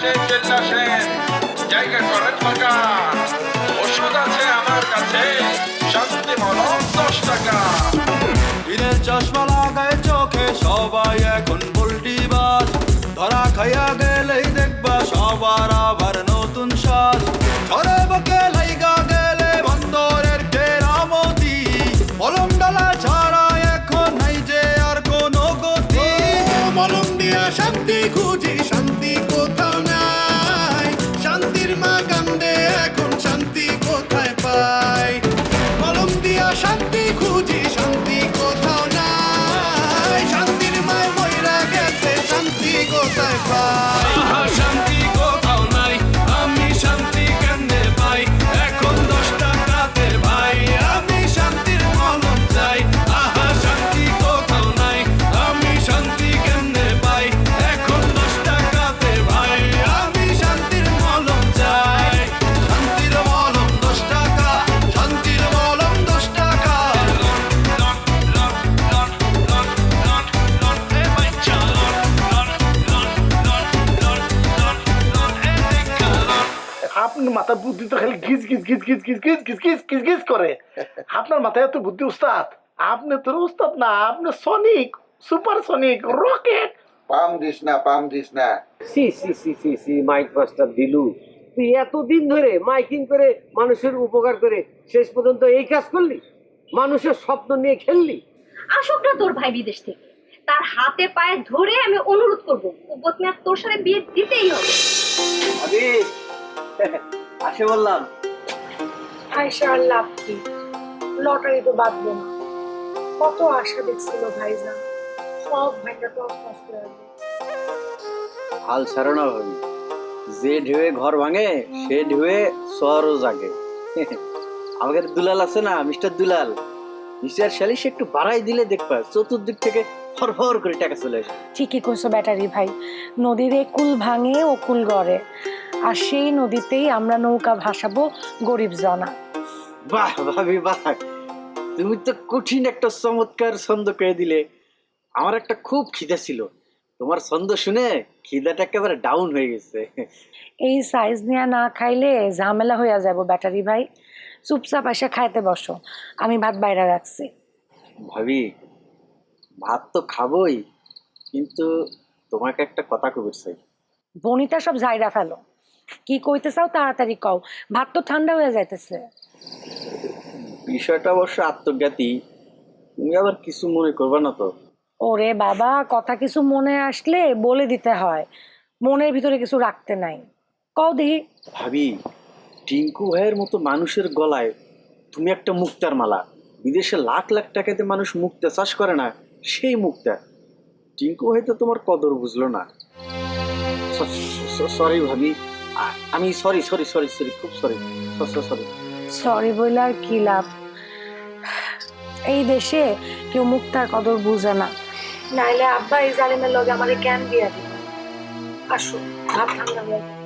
আসেন চলে আসেন, জায়গা করেন ফাঁকা। ওষুধ আছে আমার কাছে, শান্তি মলম 10 টাকা। দিনের চশমা লাগায় চোখে সবাই এখন ভোল্টিবাজ, ধরা খাইয়া গেলেই দেখবা সবার আবার নতুন সাজ। ঝড়ে বকে লাইগা গেলে বন্দরের কেরামতি, মলম ডালা ছাড়া এখন নাই যে আর কোনো গতি। মলম দিয়া শান্তি খুঁজি, শান্তি কোথাও নাই, শান্তির মা কান্দে এখন শান্তি কোথায় পাই। মলম দিয়া শান্তি খুঁজি, শান্তি কোথাও নাই, শান্তির মায় মইরা গেছে শান্তি কোথায় পাই। শান্তি কোথাও নাই, আমি শান্তি কেমনে পাই, এখন 10 টাকাতে ভাই আমি শান্তির মলম চাই। আহা শান্তি কোথাও নাই, আমি শান্তি কেমনে পাই, এখন 10 টাকাতে ভাই আমি শান্তির মলম চাই। শান্তির মলম 10 টাকা, শান্তির মলম 10 টাকা। আপনার মাথা বুদ্ধি তো খালি ঘিস ঘিস ঘিস ঘিস ঘিস ঘিস ঘিস ঘিস ঘিস ঘিস করে। আপনার মাথায় এত বুদ্ধি উস্তাদ? আপনি তো উস্তাদ না, আপনি সনিক, সুপার সনিক, রকেট। পাম দিস না, পাম দিস না। C C C C C mike master দিলু, তুই এতদিন ধরে মাইকিং করে মানুষের উপকার করে শেষ পর্যন্ত এই কাজ করলি, মানুষের স্বপ্ন নিয়ে খেললি। আসুক না তোর ভাই বিদেশ থেকে, তার হাতে পায়ে ধরে আমি অনুরোধ করবো কুব্বত মিয়া তোর সাথে বিয়ে দিতেই হবে। আমি আসে বললাম আয়সা আর লাভ কি, লটারি তো বাঁধবো না। কত আশা দেখছিল ভাইজান, সব ভাইটা টস টস করে আসবে। হাল ছাড়ো না ভাবি, যে ঢেউয়ে ঘর ভাঙে সে ঢেউয়ে শহরও জাগে। আমাদের দুলাল আছে না, মিস্টার দুলাল, মিস্টার শালিশ একটু বাড়াই দিলে দেখবা চতুর্দিক থেকে ফরফর করে টাকা চলে আসে। ঠিকই কইছো ব্যাটারি ভাই, নদীর কুল ভাঙে ও কুল গড়ে, আর সেই নদীতেই আমরা নৌকা ভাসাবো গরিব জনা। বাহ ভাবি বাহ, তুমি তো কঠিন একটা চমৎকার ছন্দ করে দিলে। আমার একটা খুব খিদা ছিল, তোমার ছন্দ শুনে খিদাটা একেবারে ডাউন হয়ে গেছে। এই সাইজ নিয়ে না খাইলে ঝামেলা হইয়া যাব ব্যাটারি ভাই, চুপচাপ এসে খাইতে বসো, আমি ভাত বাইরে রাখছি। ভাবি ভাত তো খাবোই, কিন্তু তোমাকে একটা কথা কবির চাই। বনিতা সব জায়গা ফেলো, কি কইতে চাও তাড়াতাড়ি কও, ভাত তো ঠান্ডা হয়ে যাইতেছে। বিষয়টা অবশ্য আত্মজ্ঞাতি, তুমি আবার কিছু মনে করবে না তো? ওরে বাবা, কথা কিছু মনে আসলে বলে দিতে হয়, মনের ভিতরে কিছু রাখতে নাই, কও দেখি। ভাবি, টিঙ্কু ভাইয়ের মতো মানুষের গলায় তুমি একটা মুক্তার মালা। বিদেশে লাখ লাখ টাকাতে মানুষ মুক্তা চাষ করে না, সেই মুক্তা। টিঙ্কু ভাই তো তোমার কদর বুঝলো না। সরি ভাবি, আমি সরি সরি সরি সরি খুব সরি সরি। সরি বইলে আর কি লাভ, এই দেশে কেউ মুক্তার কদর বুঝে না, নাইলে আব্বা এই জালিমের লগে আমারে জ্ঞান দিয়া দিল। আসো ভাত ঠান্ডা হয়ে যাবে।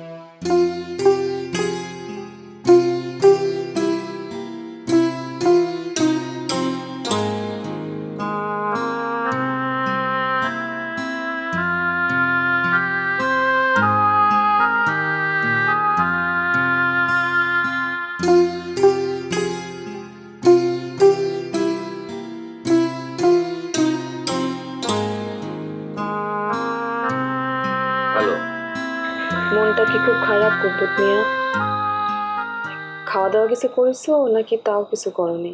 মনটা কি খুব খারাপ কুব্বত মিয়া? খাওয়া দাওয়া কিছু করেছো নাকি তাও কিছু করনি?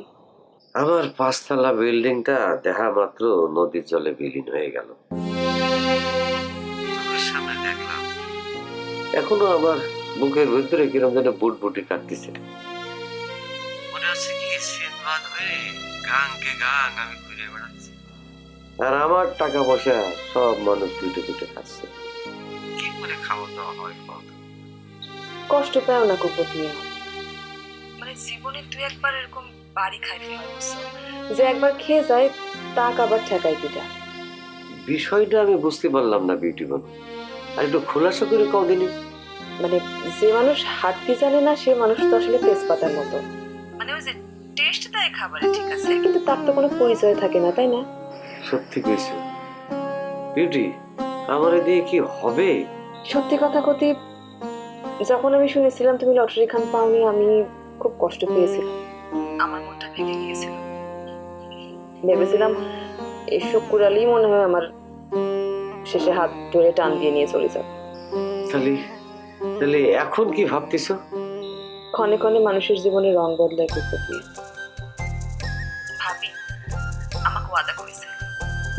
আমার 5 তলা বিল্ডিংটা দেখা মাত্র নদীর জলে বিলীন হয়ে গেল। সামনে দেখলাম, এখনো আমার বুকের ভিতরে কিরম যেন বুটবুটি কাটতেছে। মনে হচ্ছে কি সিনবাদ হয়ে গাংকে গাং আমি ঘুরে বেড়াচ্ছি, আর আমার টাকা পয়সা সব মানুষ দুইটে দুইটে খাচ্ছে। কি করে খাওয়া দাওয়া হয়? কষ্ট পাও না কুব্বত মিয়া, মানে জীবনে তুই একবার এরকম বাড়ি খাইতে পারছো যে একবার খেয়ে যায় তাক আবার ঠেকায় কিটা? বিষয়টা আমি বুঝতে পারলাম না বিউটিফুল, আর একটু খোলাসা করে কদিনই। মানে যে মানুষ হাঁটতে জানে না সে মানুষ তো আসলে তেজপাতার মতো, মানে ওই যে টেস্ট দেয় খাবারে ঠিক আছে, কিন্তু তার তো কোনো পরিচয় থাকে না, তাই না? সত্যি কইছো বিউটি, আমার দিয়ে কি হবে? সত্যি কথা কতি যখন আমি শুনেছিলাম তুমি লটারি খান পাওনি, আমি খুব কষ্ট পেয়েছিলাম, আমার মনটা ভেঙে গিয়েছিল। ভেবেছিলাম এসব কুড়ালেই মনে হয় আমার শেষে হাত ধরে টান দিয়ে নিয়ে চলে যাবে। তাহলে তাহলে এখন কি ভাবতেছো? ক্ষণে ক্ষণে মানুষের জীবনে রং বদলায় কুকুর। ভাবি আমাকে ওয়াদা করেছে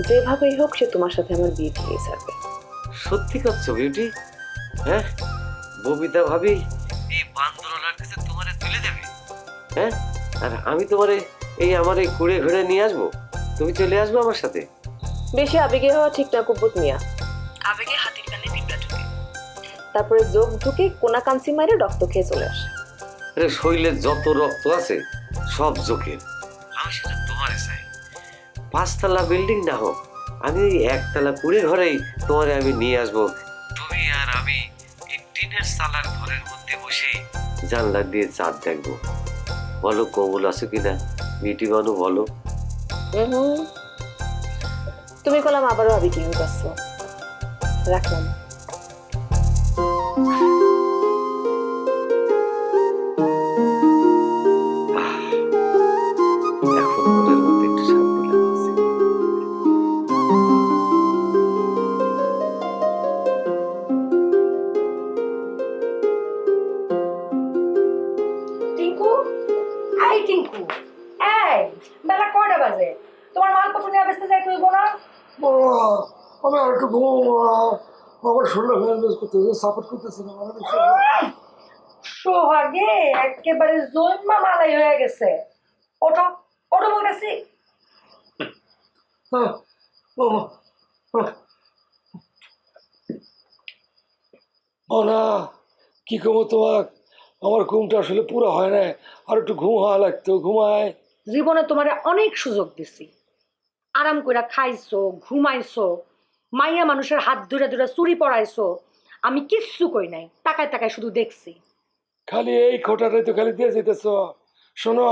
যেভাবেই হোক সে তোমার সাথে আমার বিয়ে দিয়ে যাবে। সত্যি করছো বিউটি? হ্যাঁ, ববিতা ভাবি এই বান্দরওয়ালার কাছে তোমারে তুলে দেবে? হ্যাঁ, আর আমি তোমারে এই আমার এই কুড়ে ঘুরে নিয়ে আসবো, তুমি চলে আসবে আমার সাথে? বেশি আবেগে হওয়া ঠিক না কুব্বত মিয়া। আবেগে হাতির কানে পিঁপড়া ঢুকে, তারপরে যোগ ঢুকে কোনা কাঞ্চি মারে রক্ত খেয়ে চলে আসে। আরে শরীরে যত রক্ত আছে সব জোকের। আমি সেটা তোমারে চাই। 5 তলা বিল্ডিং না হোক, আমি ওই 1 তলা কুড়ে ঘরেই তোমারে আমি নিয়ে আসবো। তুমি আর আমি এই টিনের চালার ঘরের মধ্যে বসে জানলা দিয়ে চাঁদ দেখবো। বলো কবুল আছে কিনা বিউটি বানু, বলো। তুমি কলাম আবারও আবেগী হয়ে যাচ্ছ। রাখলাম। এখন মনের মধ্যে একটু শান্তি লাগছে। টিঙ্কু, এই টিঙ্কু, এই বেলা কয়টা বাজে? তোমার মালপত্র নিয়ে ব্যস্ত যাই তুই বোনা। আমি আর একটু ঘুমো, আমার শরীরে ভেজ করতেছে, সাপোর্ট করতেছে না। সোহাগে একেবারে জন্মা মালাই হয়ে গেছে। ওঠো ওঠো বলতেছি। না কি কমো তোমার, আমার ঘুমটা আসলে পুরো হয় না, আর একটু ঘুম হওয়া লাগতো। ঘুমায় জীবনে তোমার অনেক সুযোগ দিছি, আরাম করে খাইছো, ঘুমাইছো, মাইয়া মানুষের হাত ধরে ধরে চুরি পড়াইছো, আমি কিচ্ছু কই নাই, তাকায় তাকায় শুধু দেখছি। খালি এই খোটাটাই তো খালি দিয়ে যেতেছ। শোনো,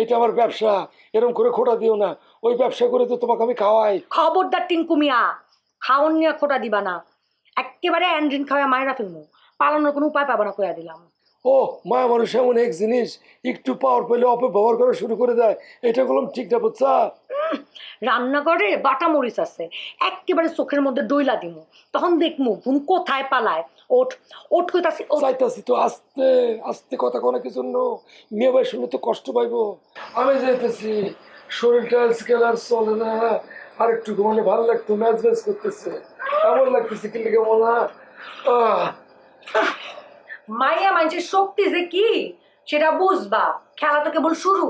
এটা আমার ব্যবসা, এরকম করে খোটা দিও না। ওই ব্যবসা করে তো তোমাকে আমি খাওয়াই। খবরদার টিঙ্কু মিয়া, খাওন নিয়ে খোটা দিবা না। একেবারে অ্যান্ড্রিন খাওয়া মায়েরা ফেলবো, পালানোর কোনো উপায় পাবো না কইয়া দিলাম। ও মায়া মানুষ এমন এক জিনিস, একটু পাওয়ার পেলে অপব্যবহার করা শুরু করে দেয়। এটা বললাম ঠিক না, বুঝছা? রান্নাঘরে বাটা মরিচ আছে, একেবারে চোখের মধ্যে ডইলা দিমু, তখন দেখমু ঘুম কোথায় পালায়। ওঠ ওঠ কইতাছি। চাইতাছি তো আস্তে আস্তে কথা কোনো কিছু মেয়ে ভাই শুনে তো কষ্ট পাইবো। আমি যাইতেছি, শরীরটা আজকাল আর চলে না, আর একটু ঘুমালে ভালো লাগতো। ম্যাচ ম্যাচ করতেছে, এমন লাগতেছে কি লেগে মনে। মাইয়া মানুষের শক্তি যে কি সেটা বুঝবা, খেলা তো কেবল শুরু।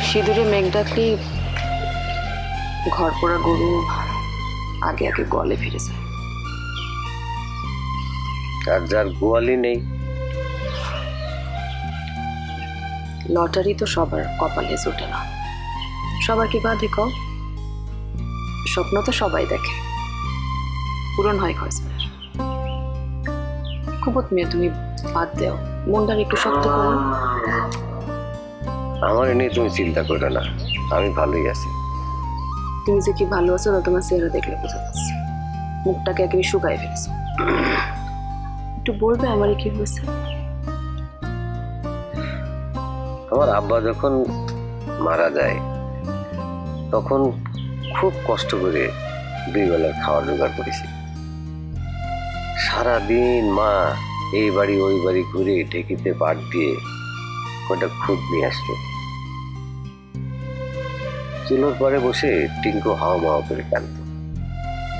সিঁদুরে মেঘ ডাকলে ঘর পোড়া গরু আগে আগে গলে ফিরে যায়। আর যার গোয়ালি নেই, লটারি তো সবার কপালে জোটে না। সবার কি বাধে কও? স্বপ্ন তো সবাই দেখে, পূরণ হয় কয়জনের। কুবত মেয়ে তুমি বাদ দেও, মনটার একটু শক্ত করো। আমার নিয়ে তুমি চিন্তা করো না, আমি ভালোই আছি। তুমি যে কি ভালো আছো তা তোমার চেহারা দেখলে বোঝা যাচ্ছে। মুখটাকে একেবারে শুকায় ফেলেছো। একটু বলবে আমারে কি হয়েছে? আমার আব্বা যখন মারা যায় তখন খুব কষ্ট করে 2 বেলার খাওয়ার জোগাড় করেছি। সারাদিন মা এই বাড়ি ওই বাড়ি ঘুরে ঢেকিতে পাট দিয়ে কটা খুদ নিয়ে আসতো। চুলোর পরে বসে টিঙ্কু হাওয়া মাওয়া করে কাঁদত।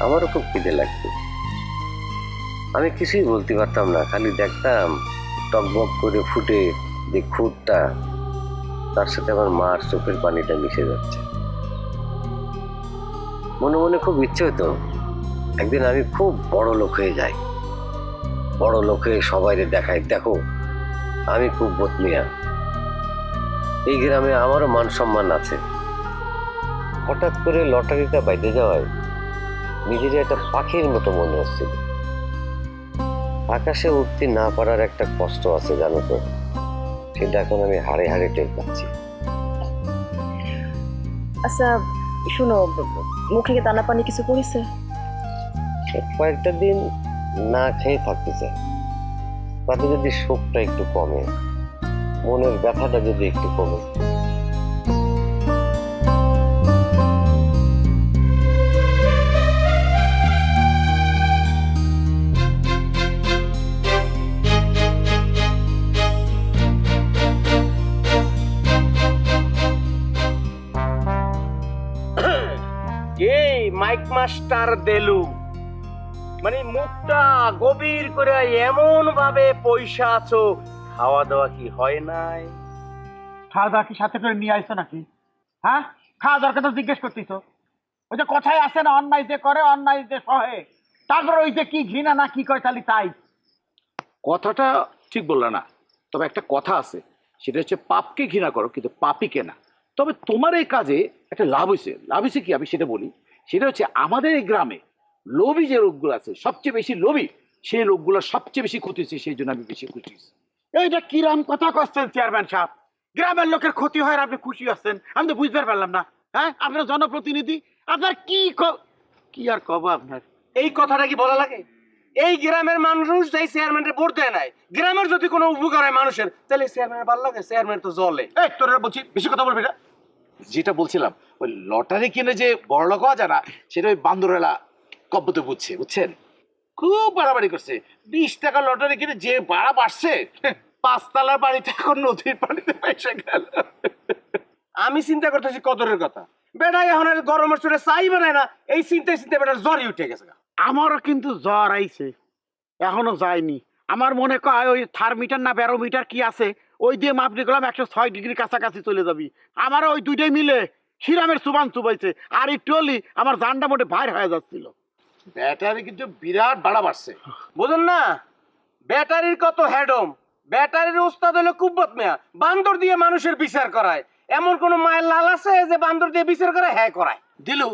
আমারও খুব খিদে লাগতো। আমি কিছুই বলতে পারতাম না, খালি দেখতাম টকবক করে ফুটে যে খুদটা, তার সাথে আমার মার চোখের পানিটা মিশে যাচ্ছে। মনে মনে খুব ইচ্ছে হতো একদিন আমি খুব বড় লোক হয়ে যাই, বড় লোক হয়ে সবাই দেখাই, দেখো আমি খুব বদমিয়া, এই গ্রামে আমারও মান সম্মান আছে। হঠাৎ করে লটারিটা বাইতে যাওয়ায় নিজের একটা পাখির মতো মনে হচ্ছিল। আকাশে উঠতে না পারার একটা কষ্ট আছে জানো তো, সেটা এখন আমি হাড়ে হাড়ে টের পাচ্ছি। আচ্ছা শুনো, মুখে কি দানা পানি কিছু পড়েছে? কয়েকটা দিন না খেয়ে থাকতে চাই, তাতে যদি শোকটা একটু কমে, মনের ব্যথাটা যদি একটু কমে। এই মাইক মাস্টার দেলু, মানে মুখটা গভীর করে এমন ভাবে পয়সা আছো, খাওয়া দাওয়া কি হয় নাই? খাওয়া দাওয়া কি সাথে করে নিয়ে আইছো নাকি? হ্যাঁ, খাওয়া দাওয়ার কথা জিজ্ঞেস করতেছো? ওই যে কথায় আছে না, অন্যায় যে করে অন্যায় যে সহে। তারপর ওই যে কি ঘৃণা না কি কয় তালি তাই। কথাটা ঠিক বললা না, তবে একটা কথা আছে, সেটা হচ্ছে পাপকে ঘৃণা করো কিন্তু পাপীকে না। তবে তোমার এই কাজে একটা লাভ হয়েছে কি আমি সেটা বলি। সেটা হচ্ছে আমাদের এই গ্রামে লোভী যে লোকগুলো আছে, সবচেয়ে বেশি লোভী সেই লোকগুলো সবচেয়ে বেশি ক্ষতি হচ্ছে, সেই জন্য আমি বেশি খুশি হয়েছি। এইটা কিরাম কথা করছেন চেয়ারম্যান সাহেব? গ্রামের লোকের ক্ষতি হয় আর আপনি খুশি হচ্ছেন? আমি তো বুঝতে পারলাম না। হ্যাঁ, আপনার জনপ্রতিনিধি, আপনার কি আর কব আপনার? এই কথাটা কি বলা লাগে? এই গ্রামের মানুষ এই চেয়ারম্যানের ভোট দেয় নাই, গ্রামের যদি কোনো উপকার হয় মানুষের, তাহলে চেয়ারম্যানের ভালো লাগে? চেয়ারম্যান তো জলে। এই তোরা বলছি বেশি কথা বলবি না। যেটা বলছিলাম, ওই লটারি কিনে যে বড়লোক হওয়া যায় না, সেটা ওই বান্দরেলা কব্বতে বুঝছেন, খুব বাড়াবাড়ি করছে। 20 টাকা লটারি কিনে যে ভাড়া বাড়ছে, 5 তলার বাড়িতে এখন নদীর পানিতে পয়সা গেল। আমি চিন্তা করতেছি কদরের কথা। বেটা এখন আর গরমের চোটে চাই বানায় না, এই চিন্তা বেটার জ্বরই উঠে গেছে। আমারও কিন্তু জ্বর আইছে, এখনো যায়নি। আমার মনে কয় ওই থার্মিটার না ব্যারোমিটার কি আছে, ওই দিয়ে মাপনি করলাম 106 ডিগ্রি কাছাকাছি চলে যাবি। আমারও ওই দুইটাই মিলে শিরামের সুবান চুবাইছে, আর একটু হলি আমার জানটা মোটে বাইর হয়ে যাচ্ছিল। ব্যাটারি কিন্তু বিরাট ভাড়া বাড়ছে, বুঝুন না? ব্যাটারির কত হ্যাডম, ব্যাটারির উস্তাদ হলো কুব্বত মিয়া, বান্দর দিয়ে মানুষের বিচার করায়। এমন কোন মায়ের লাল আছে যে বান্দর দিয়ে বিচার করে? হ্যাঁ করায়। দিলু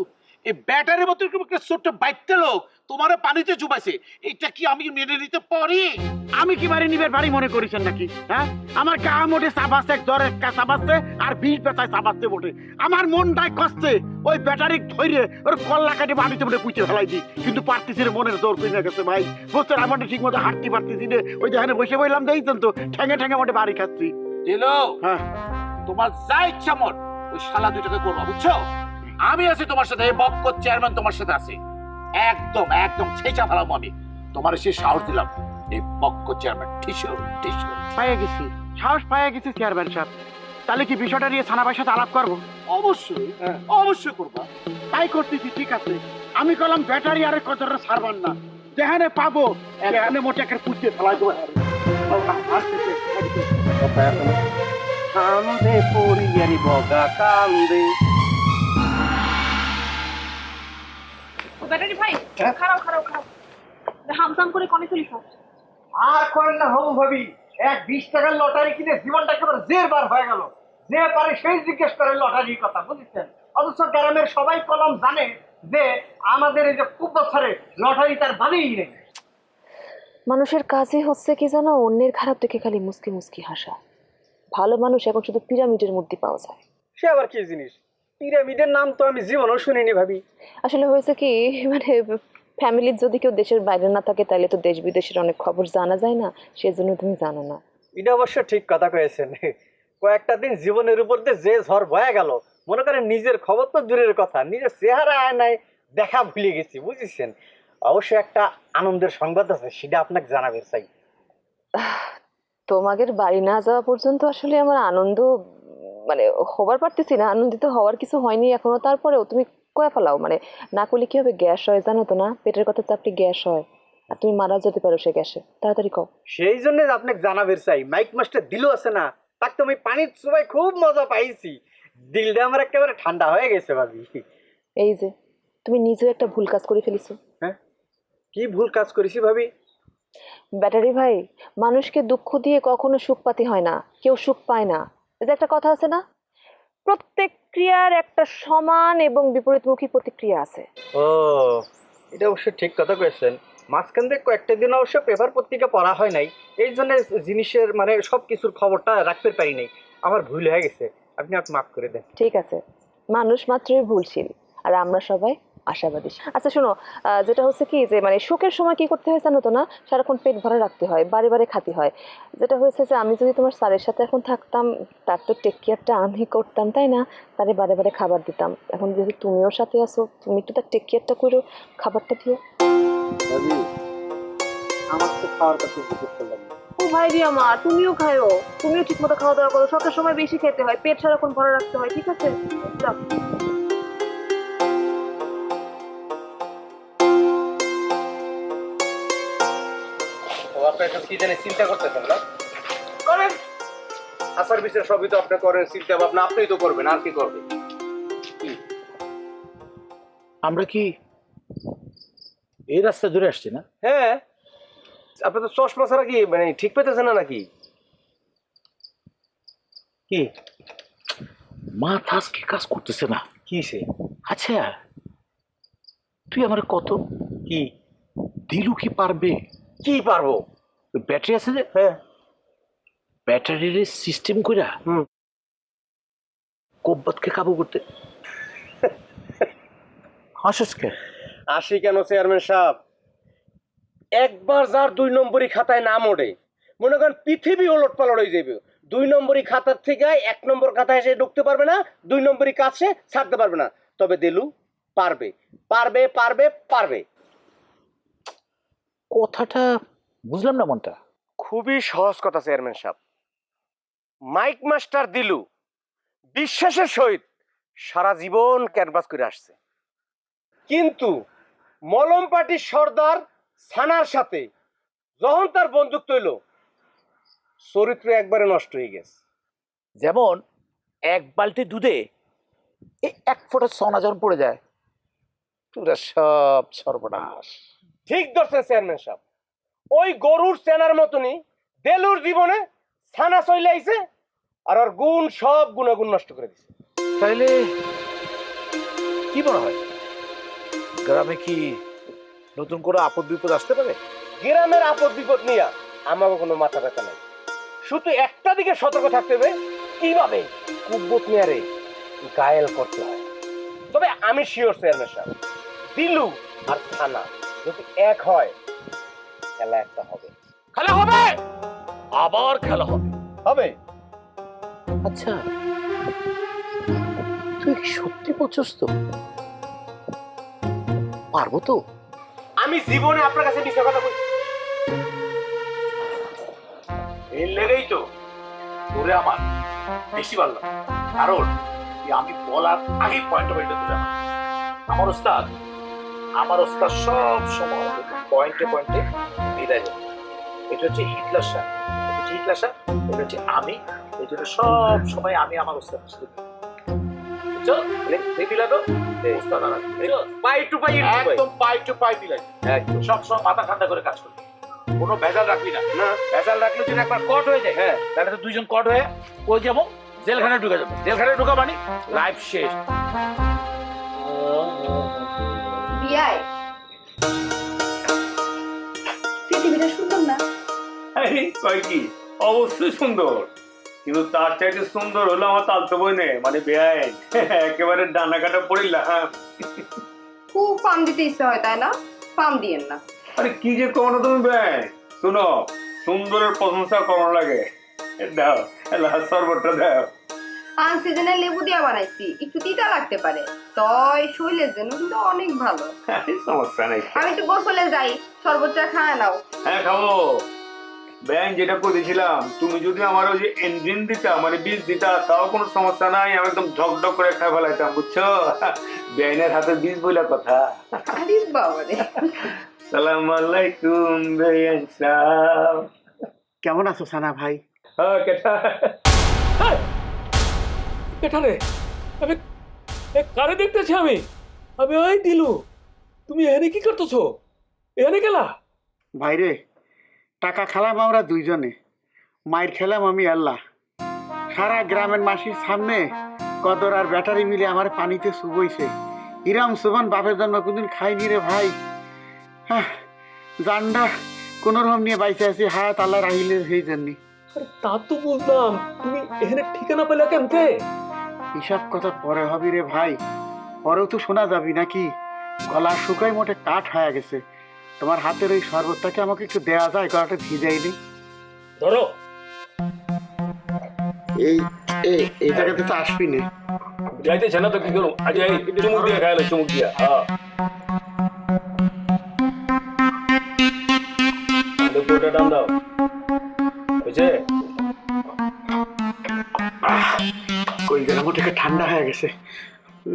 এই ব্যাটারির মতো একটা ছোট্ট বাইতে লোক তোমারে পানিতে চুবাইছে, এটা কি আমি মেনে নিতে পারি? আমি কি বাড়ি নিবের বাড়ি মনে করেছেন নাকি? হ্যাঁ, আমার গা মোটে চাবাচ্ছে, জ্বরের চাবাচ্ছে আর বিষ ব্যথায় চাবাচ্ছে বটে। আমার মনটাই কষ্টে, ওই ব্যাটারি ধরে ওর কল্লা কাটে বাড়িতে মোটে পুঁচে ফেলাই দিই, কিন্তু পারতেছি না, মনের জোর কমে গেছে ভাই। বুঝছেন, আমার ঠিক মতো হাঁটতে পারতেছি না। ওই যেখানে বসে বললাম দেখছেন তো, ঠেঙে ঠেঙে মোটে বাড়ি খাচ্ছি। দিলু হ্যাঁ, তোমার যা ইচ্ছা মন ওই শালা দুইটাকে করবা, বুঝছো? আমি আছি তোমার সাথে, এই বক্ক চেয়ারম্যান তোমার সাথে আছে। একদম একদম ছেঁচা ফেলাম আমি তোমার, সে সাহস দিলাম। এই বক্ক চেয়ারম্যান ঠিসু পাইয়া গেছি, সাহস পাইয়া গেছি চেয়ারম্যান সাহেব। তাহলে কি বিষয়টা নিয়ে থানাবাইয়ের সাথে আলাপ করবো? অবশ্যই অবশ্যই করবা। তাই করতেছি, ঠিক আছে। আমি কলাম ব্যাটারি আর কতটা ছাড়বার না, যেখানে পাবো সেখানে মোটে একটা পুষতে ফেলাই দেবো। কান্দে পড়িয়ারি বগা কান্দে। ব্যাটারি ভাই, খারাপ হামসাম করে কনে চলিস। আর করেন না হবু ভাবি, 20 টাকার লটারি কিনে জীবনটা একেবারে জের বার হয়ে গেল। যে পারে সেই জিজ্ঞেস করে লটারির কথা, বুঝেছেন? অথচ গ্রামের সবাই কলম জানে যে আমাদের এই যে খুব বছরে লটারি তার বাদেই নেই। মানুষের কাজই হচ্ছে কি জানো, অন্যের খারাপ দেখে খালি মুস্কি মুস্কি হাসা। ভালো মানুষ এখন শুধু পিরামিডের মধ্যে পাওয়া যায়। সে আবার কি জিনিস? পিরামিডের নাম তো আমি জীবনেও শুনিনি ভাবি। আসলে হয়েছে কি, মানে ফ্যামিলির যদি কেউ দেশের বাইরে না থাকে তাহলে তো দেশ বিদেশের অনেক খবর জানা যায় না, সেজন্য তুমি জানো না। এটা অবশ্য ঠিক কথা কয়েছেন। কয়েকটা দিন জীবনের উপর দিয়ে যে ঝড় বয়ে গেল, মনে করেন নিজের খবর তো দূরের কথা, নিজের চেহারা আয়নায় দেখা ভুলে গেছি, বুঝেছেন? অবশ্য একটা আনন্দের সংবাদ আছে, সেটা আপনাকে জানাবে চাই। তোমাদের বাড়ি না যাওয়া পর্যন্ত আসলে আমার আনন্দ মানে হবার পারতেছি না, আনন্দিত হওয়ার কিছু হয়নি এখনো। তারপরেও তুমি কয়ে ফেলাও, মানে না করলে কি হবে, গ্যাস হয় জানো তো না? পেটের কথা চাপটি গ্যাস হয়, আর তুমি মারা যেতে পারো সে গ্যাসে। তাড়াতাড়ি কও। সেই জন্য আপনাকে জানাবের চাই, মাইক মাস্টার দিলু আছে না, তাকে তো আমি পানির চুবাই খুব মজা পাইছি। দিলটা আমার একেবারে ঠান্ডা হয়ে গেছে ভাবি। এই যে তুমি নিজেও একটা ভুল কাজ করে ফেলিছো। হ্যাঁ, কি ভুল কাজ করেছি ভাবি? ব্যাটারি ভাই, মানুষকে দুঃখ দিয়ে কখনো সুখপাতি হয় না, কেউ সুখ পায় না। এই যে একটা কথা আছে না, প্রত্যেক ক্রিয়ার একটা সমান এবং বিপরীতমুখী প্রতিক্রিয়া আছে। ও, এটা অবশ্য ঠিক কথা কয়েছেন। মাঝখান থেকে কয়েকটা দিন অবশ্য পেপার পত্রিকা পড়া হয় নাই, এই জন্য জিনিসের মানে সব কিছুর খবরটা রাখতে পারি নাই। আমার ভুল হয়ে গেছে, আপনি মাফ করে দেন। ঠিক আছে, মানুষ মাত্রই ভুলশীল, আর আমরা সবাই আশাবাদী। আচ্ছা শোনো, যেটা হচ্ছে কি যে মানে শোকের সময় কি করতে হয় জানো তো না, সারাক্ষণ পেট ভরে রাখতে হয়, বারে বারে খাতে হয়। যেটা হয়েছে যে আমি যদি তোমার স্যারের সাথে এখন থাকতাম, তার তো টেক কেয়ারটা আমি করতাম, তাই না? তারে বারে বারে খাবার দিতাম। এখন যেহেতু তুমি ওর সাথে আসো, তুমি একটু তার টেক কেয়ারটা করো, খাবারটা দিও। আমার তো খাওয়ার কথা জিজ্ঞেস করলাম না। ও ভাই রে আমার, তুমিও খাও, তুমিও ঠিক মতো খাওয়া দাওয়া করো। শখের সময় বেশি খেতে হয়, পেট সারাক্ষণ ভরে রাখতে হয়, ঠিক আছে? যাও। আপনার কি জানি চিন্তা করতেছেন না? করেন, আসার বিষয়ে সবই তো আপনি করেন, চিন্তা ভাবনা আপনিই তো করবেন, আর কি করবেন? আমরা কি এই রাস্তা ধরে আসছি না? হ্যাঁ, আপনি তো চশমা ছাড়া কি মানে ঠিক পেতেছেন না নাকি? কি মাথা আজকে কাজ করতেছে না? কি সে? আচ্ছা তুই আমার কত কি দিলু কি পারবে? কি পারবো? ব্যাটারি আছে যে, হ্যাঁ, ব্যাটারির সিস্টেম কইরা কোব্বতকে কাবু করতে। হাসিস কে? আসি কেন চেয়ারম্যান সাহেব, একবার যার 2 নম্বরই খাতায় নাম ওঠে, মনে করেন পৃথিবী ওলট পালট হয়ে যাবে। 2 নম্বরই খাতার থেকে 1 নম্বর খাতায় এসে ঢুকতে পারবে না, 2 নম্বরই কাছে ছাড়তে পারবে না। তবে দিলু পারবে, পারবে, পারবে, পারবে। কথাটা বুঝলাম না মনটা। খুবই সহজ কথা চেয়ারম্যান সাহেব, মাইক মাস্টার দিলু বিশ্বাসের সহিত সারা জীবন ক্যানভাস করে আসছে, কিন্তু মলম পার্টির সর্দার সানার সাথে যখন তার বন্ধুত্ব হইল, চরিত্র একবারে নষ্ট হয়ে গেছে। যেমন এক বালতি দুধে এই 1 ফোঁটা সোনা যখন পড়ে যায়, পুরা সব সর্বনাশ। ঠিক ধরছেন চেয়ারম্যান সাহেব, ওই গরুর চেনার মতনই দেলুর জীবনে ছানা চলে আইছে, আর ওর গুণ সব গুণাগুণ নষ্ট করে দিছে। তাইলে কি মনে হয়, গ্রামে কি নতুন করে আপদ বিপদ আসতে পারে? গ্রামের আপদ বিপদ নিয়ে আমাকে কোনো মাথা ব্যথা নাই, শুধু একটা দিকে সতর্ক থাকতে হবে, কিভাবে কুব্বত নিয়ারে গায়েল করতে হয়। তবে আমি শিওর চেয়ারম্যান সাহেব, দিলু আর ছানা যদি এক হয়, খেলা একটা হবে। খেলা হবে, আবার খেলা হবে। হবে। আচ্ছা তুই কি সত্যি বলছিস তো? পারবো তো? আমি জীবনে আপনার কাছে মিথ্যা কথা বলি এর লেগেই তো তোরে আমার বেশি ভালো লাগে, কারণ আমি বলার আগেই পয়েন্ট দিলাম। আমার ওস্তাদ সব সময় পয়েন্টে পয়েন্টে বিদায় দেয়। এটা হচ্ছে হিটলার শাহ, এটা হচ্ছে আমি। এই জন্য সব সময় আমি আমার ওস্তাদের সাথে সব সময় মাথা ঠান্ডা করে কাজ করবি, কোনো ভেজাল রাখবি না। ভেজাল রাখলে যদি একবার কট হয়ে যায়, হ্যাঁ, তাহলে তো 2 জন কট হয়ে কই যাবো, জেলখানায় ঢুকে যাবো। জেলখানায় ঢুকা মানে লাইফ শেষ। বিয়াই পৃথিবীটা সুন্দর না? কয় কি, অবশ্যই সুন্দর, কিন্তু তার চাইতে সুন্দর হলো আমার তালতো বইনে, মানে বেআইন, একেবারে ডানা কাটা পড়িলাম। খুব পাম দিতে ইচ্ছা হয়, তাই না? পাম দিয়েন না। আরে কি যে কখনো তুমি বেআইন, শুনো, সুন্দরের প্রশংসা করানো লাগে। দাও শরবতটা দাও। আনসিজনাল লেবু দিয়ে বানাইছি, একটু তিতা লাগতে পারে, তয় শরীরের জন্য কিন্তু অনেক ভালো। সমস্যা নেই, আমি একটু গোসলে যাই, শরবতটা খায় নাও। হ্যাঁ খাবো। ব্যাং যেটা করেছিলাম, তুমি যদি আমার ওই যে ইঞ্জিন দিতা, মানে বীজ দিতা, তাও কোনো সমস্যা নাই, আমি একদম ঢকঢক করে খাই ফেলাইতাম, বুঝছো? ব্যাঙের হাতে বীজ বইলা কথা। আরে বাবা রে। সালাম আলাইকুম বেআইন সাহেব। কেমন আছো সানা ভাই? হ্যাঁ কেটা এটা রে, আমি কারে দেখতেছি? আমি ওই দিলু, তুমি এখানে কি করতেছো? এখানে গেলা? ভাই রে, টাকা খেলাম আমরা দুইজনে, মায়ের খেলাম আমি আল্লাহ। সারা গ্রামের মাসির সামনে কদর আর ব্যাটারি মিলে আমার পানিতে চুবইছে। ইরাম সুবান বাপের জন্ম কোনদিন খাইনি রে ভাই। হ্যাঁ, জানডা কোন রকম নিয়ে বাইসে আছি, হায়াত আল্লাহ রাহিলে সেই জন্যে। তা তো বুঝলাম, তুমি এখানে ঠিকানা পেলে কেমতে? এসব কথা পরে হবি রে ভাই, পরেও তো শোনা যাবি নাকি? গলা শুকাই মোটে কাঠ হয়ে গেছে। তোমার হাতের ওই শরবতটাকে আমাকে একটু দেওয়া যায়, গলাটা ভিজাই নি। ধরো। এই এই জায়গাতে তো আসবি না। যাইতেছে না তো কি করো? আজ এই চুমুক দিয়ে খাইলে, চুমুক দিয়া। হ্যাঁ, পুরোটা টান দাও, বুঝছে? কই গেলাম, ওটাকে ঠান্ডা হয়ে গেছে।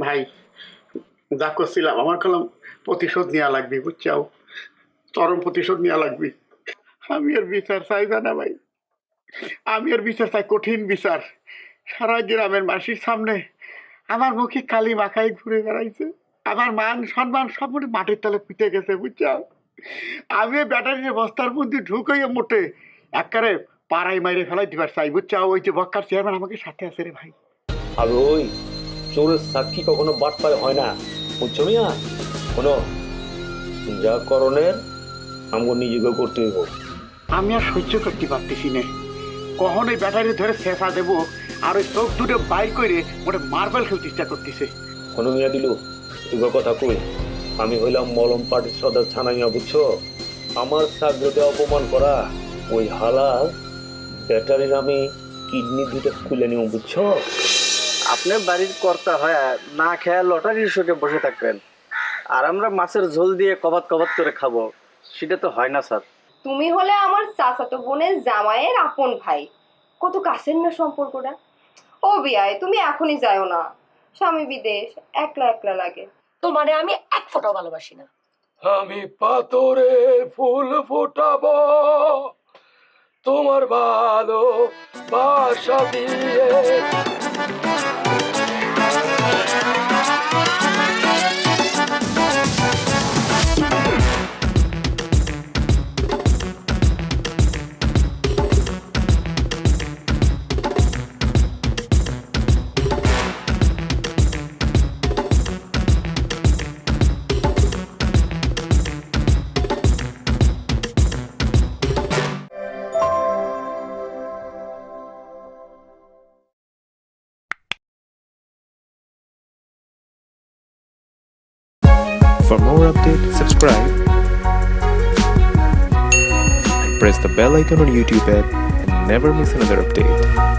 ভাই যা করছিলাম, আমার কলম প্রতিশোধ নেওয়া লাগবে, বুঝছাও? চরম প্রতিশোধ নেওয়া লাগবে। আমি আর বিচার চাই না ভাই, আমি আর বিচার চাই, কঠিন বিচার। সারা গ্রামের মাসির সামনে আমার মুখে কালি মাখাই ঘুরে বেড়াইছে, আমার মান সম্মান সব মাটির তলে পিটে গেছে, বুঝছাও? আমি ব্যাটারির বস্তার মধ্যে ঢুকাইয়া মোটে একবারে পাড়ায় মাইরে ফেলাই দিবার চাই, বুঝছাও? ওই যে বক্কার চেয়ারম্যান আমাকে সাথে আছে রে ভাই। আর ওই চোরের সাক্ষী কখনো বাট পায় হয় না, বুঝছো মিয়া? শোনো, যা করণের আমাকে নিজেকে করতে হইব। আমি আর সহ্য করতে পারতেছি না, কখন এই ব্যাটারি ধরে শেষা দেবো আর ওই চোখ দুটো বাইর করে ওটা মার্বেল খেলতে ইচ্ছা করতেছে। কোনো মিয়া দিল তোর কথা কই, আমি হইলাম মলম পার্টির সদর ছানাইয়া, বুঝছো? আমার চাকরিতে অপমান করা ওই হালাল ব্যাটারির আমি কিডনি দুটো খুলে নিব, বুঝছো? আপনার বাড়ির কর্তা হয় না খেয়ে লটারির শোকে বসে থাকবেন, আর আমরা মাছের ঝোল দিয়ে কবাত কবাত করে খাবো, সেটা তো হয় না স্যার। তুমি হলে আমার চাচাতো বোনের জামাইয়ের আপন ভাই, কত কাছের না সম্পর্কটা। ও বিয়ায় তুমি এখনই যাও না, স্বামী বিদেশ, একলা একলা লাগে। তোমারে আমি এক ফোঁটাও ভালোবাসি না। আমি পাথরে ফুল ফোটাবো তোমার ভালো বাসা দিয়ে। For more updates, subscribe and press the bell icon on YouTube app and never miss another update.